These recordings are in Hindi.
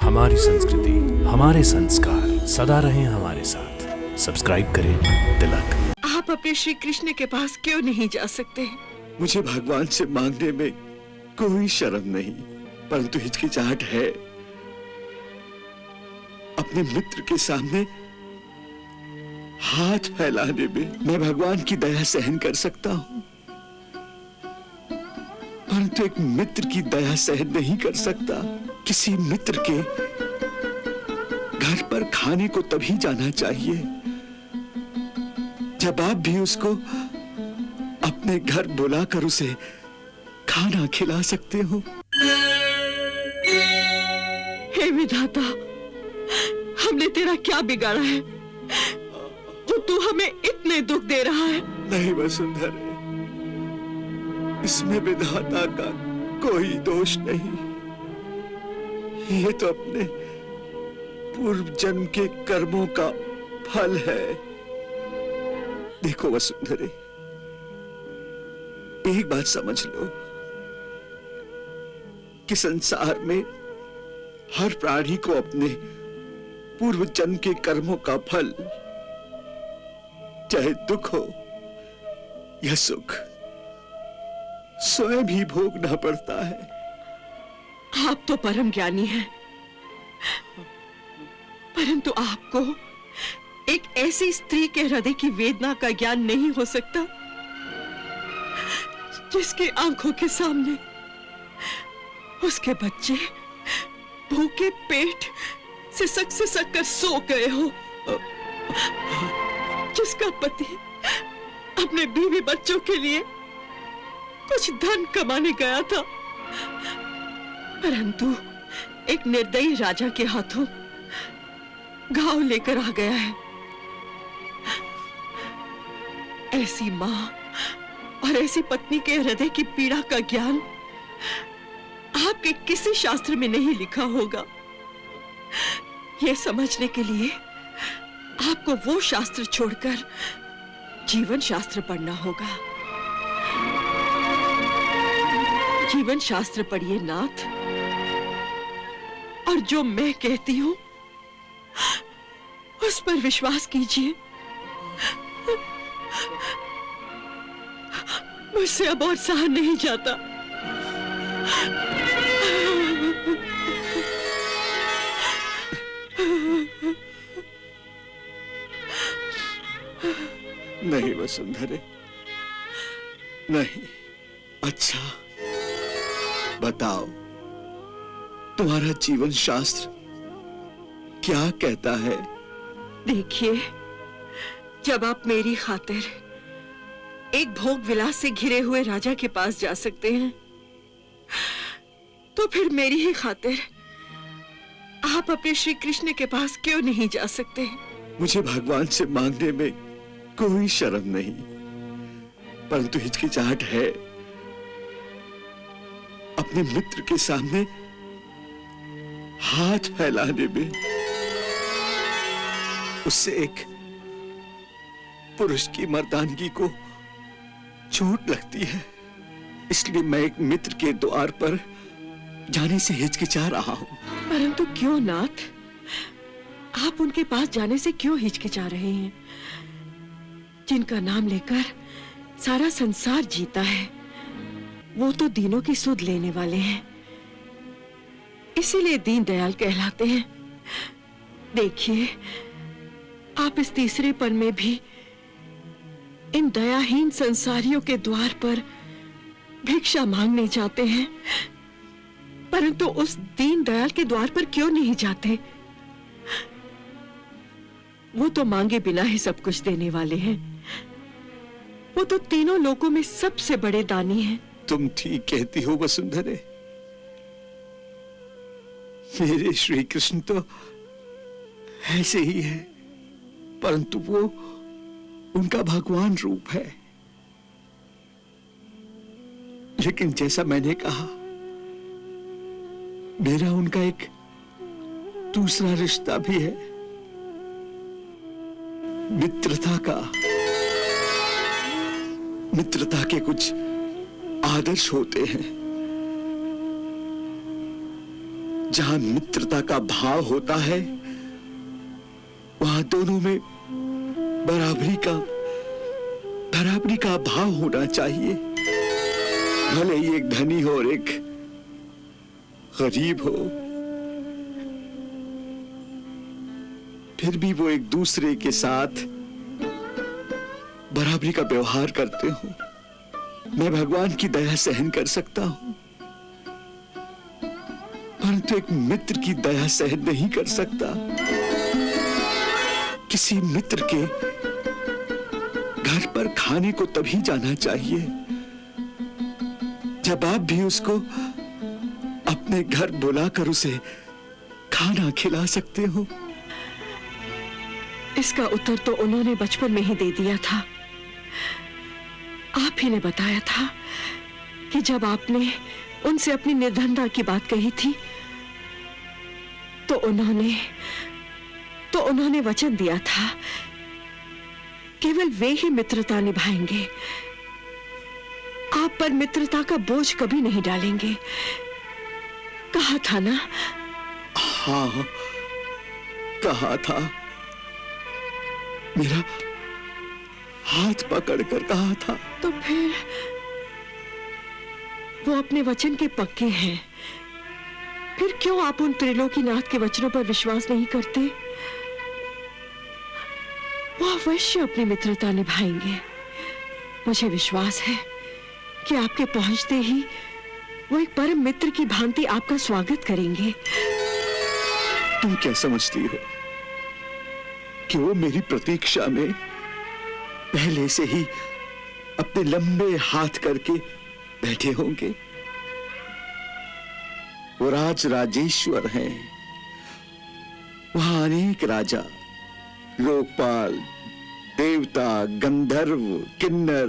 हमारी संस्कृति, हमारे संस्कार सदा रहें हमारे साथ। सब्सक्राइब करें तिलक। आप अपने श्री कृष्ण के पास क्यों नहीं जा सकते? मुझे भगवान से मांगने में कोई शर्म नहीं, परंतु हिचकिचाहट है। अपने मित्र के सामने हाथ फैलाने में मैं भगवान की दया सहन कर सकता हूं, परंतु एक मित्र की दया सहन नहीं कर सकता। किसी मित्र के घर पर खाने को तभी जाना चाहिए जब आप भी उसको अपने घर बुलाकर उसे खाना खिला सकते हो। हे विधाता, हमने तेरा क्या बिगाड़ा है जो तू हमें इतने दुख दे रहा है? नहीं वसुंधरा, इसमें विधाता का कोई दोष नहीं। ये तो अपने पूर्व जन्म के कर्मों का फल है। देखो वसुंधरा, एक बात समझ लो कि संसार में हर प्राणी को अपने पूर्व जन्म के कर्मों का फल, चाहे दुख हो या सुख, स्वयं ही भोगना पड़ता है। आप तो परम ज्ञानी हैं, परंतु आपको एक ऐसी स्त्री के हृदय की वेदना का ज्ञान नहीं हो सकता जिसकी आंखों के सामने उसके बच्चे भूखे पेट सिसक कर सो गए हो, जिसका पति अपने बीवी बच्चों के लिए कुछ धन कमाने गया था, परंतु एक निर्दयी राजा के हाथों घाव लेकर आ गया है। ऐसी मां और ऐसी पत्नी के हृदय की पीड़ा का ज्ञान आपके किसी शास्त्र में नहीं लिखा होगा। यह समझने के लिए आपको वो शास्त्र छोड़कर जीवन शास्त्र पढ़ना होगा। जीवन शास्त्र पढ़िए नाथ, और जो मैं कहती हूं उस पर विश्वास कीजिए। मुझसे अब और सहा नहीं जाता। नहीं वसुंधरा, नहीं। अच्छा बताओ, तुम्हारा जीवन शास्त्र क्या कहता है? देखिए, जब आप मेरी खातिर एक भोग विलास से घिरे हुए राजा के पास जा सकते हैं, तो फिर मेरी ही खातिर आप अपने श्री कृष्ण के पास क्यों नहीं जा सकते? मुझे भगवान से मांगने में कोई शर्म नहीं, परंतु हिचकिचाहट है। अपने मित्र के सामने हाथ फैलाने में उससे एक पुरुष की मर्दानगी को चोट लगती है। इसलिए मैं एक मित्र के द्वार पर जाने से हिचकिचा रहा हूं। परंतु क्यों नाथ, आप उनके पास जाने से क्यों हिचकिचा रहे हैं? जिनका नाम लेकर सारा संसार जीता है, वो तो दीनों की सुध लेने वाले हैं, इसीलिए दीन दयाल कहलाते हैं। देखिए, आप इस तीसरे पल में भी इन दयाहीन संसारियों के द्वार पर भिक्षा मांगने जाते हैं, परंतु उस दीन दयाल के द्वार पर क्यों नहीं जाते? वो तो मांगे बिना ही सब कुछ देने वाले हैं। वो तो तीनों लोकों में सबसे बड़े दानी हैं। तुम ठीक कहती हो वसुंधरा। मेरे श्री कृष्ण तो ऐसे ही है, परंतु वो उनका भगवान रूप है। लेकिन जैसा मैंने कहा, मेरा उनका एक दूसरा रिश्ता भी है, मित्रता का। मित्रता के कुछ आदर्श होते हैं जहां मित्रता का भाव होता है वहां दोनों में बराबरी का भाव होना चाहिए। भले ही एक धनी हो और एक गरीब हो, फिर भी वो एक दूसरे के साथ बराबरी का व्यवहार करते हो। मैं भगवान की दया सहन कर सकता हूं, परंतु एक मित्र की दया सहन नहीं कर सकता। किसी मित्र के घर पर खाने को तभी जाना चाहिए जब आप भी उसको अपने घर बुलाकर उसे खाना खिला सकते हो। इसका उत्तर तो उन्होंने बचपन में ही दे दिया था। आप ही ने बताया था कि जब आपने उनसे अपनी निर्धनता की बात कही थी तो उन्होंने वचन दिया था केवल वे ही मित्रता निभाएंगे, आप पर मित्रता का बोझ कभी नहीं डालेंगे। कहा था ना? हाँ, कहा था। मेरा हाथ पकड़कर कहा था। तो फिर वो अपने वचन के पक्के हैं, फिर क्यों आप उन त्रिलोकीनाथ के वचनों पर विश्वास नहीं करते? वो अवश्य अपनी मित्रता निभाएंगे। मुझे विश्वास है कि आपके पहुंचते ही वो एक परम मित्र की भांति आपका स्वागत करेंगे। तुम क्या समझती हो कि वो मेरी प्रतीक्षा में पहले से ही अपने लंबे हाथ करके बैठे होंगे? वो राजेश्वर हैं। वहां अनेक राजा, लोकपाल, देवता, गंधर्व, किन्नर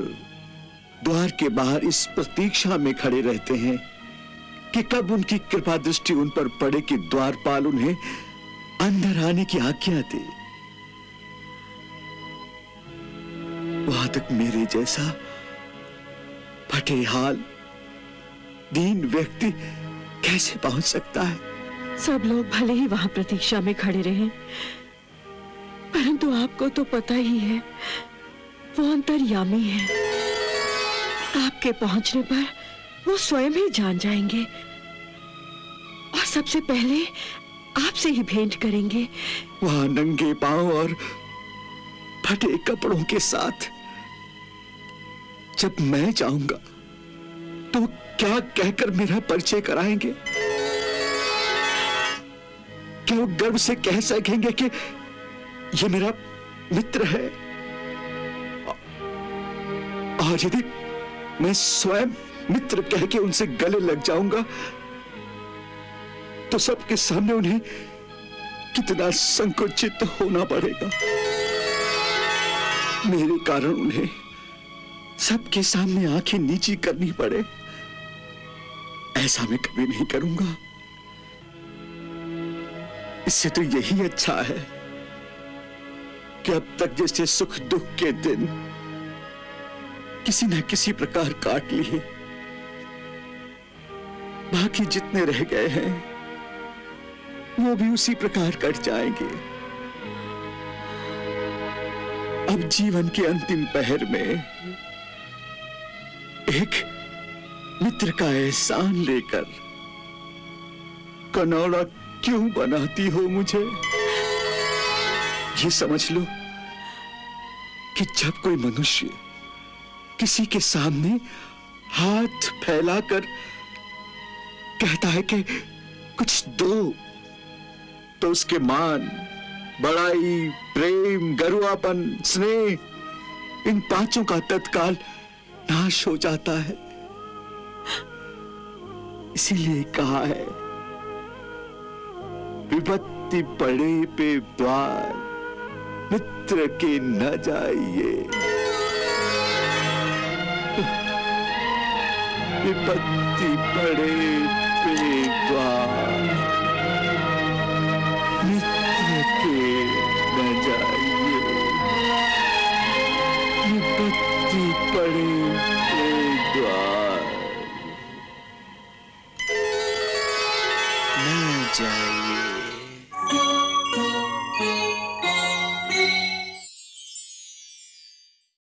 द्वार के बाहर इस प्रतीक्षा में खड़े रहते हैं कि कब उनकी कृपा दृष्टि उन पर पड़े कि द्वारपाल उन्हें अंदर आने की आज्ञा दे। वहां तक मेरे जैसा फटे हाल दीन व्यक्ति कैसे पहुंच सकता है? सब लोग भले ही वहां प्रतीक्षा में खड़े रहें, परंतु आपको तो पता ही है वो अंतर्यामी है। आपके पहुंचने पर वो स्वयं ही जान जाएंगे और सबसे पहले आपसे ही भेंट करेंगे। वहां नंगे पांव और फटे कपड़ों के साथ जब मैं जाऊंगा तो क्या कहकर मेरा परिचय कराएंगे? क्या वो गर्व से कह सकेंगे कि ये मेरा मित्र है? और यदि मैं स्वयं मित्र कह के उनसे गले लग जाऊंगा तो सबके सामने उन्हें कितना संकुचित होना पड़ेगा। मेरे कारण उन्हें सबके सामने आंखें नीची करनी पड़े, ऐसा मैं कभी नहीं करूंगा। इससे तो यही अच्छा है कि अब तक जैसे सुख दुख के दिन किसी न किसी प्रकार काट लिए, बाकी जितने रह गए हैं वो भी उसी प्रकार कट जाएंगे। अब जीवन के अंतिम पहर में एक मित्र का एहसान लेकर कनौड़ा क्यों बनाती हो मुझे? ये समझ लो कि जब कोई मनुष्य किसी के सामने हाथ फैलाकर कहता है कि कुछ दो, तो उसके मान, बड़ाई, प्रेम, गरुआपन, स्नेह, इन पांचों का तत्काल नाश हो जाता है। इसीलिए कहा है, विपत्ति पड़े पे द्वार मित्र के न जाइए। विपत्ति पड़े पे द्वार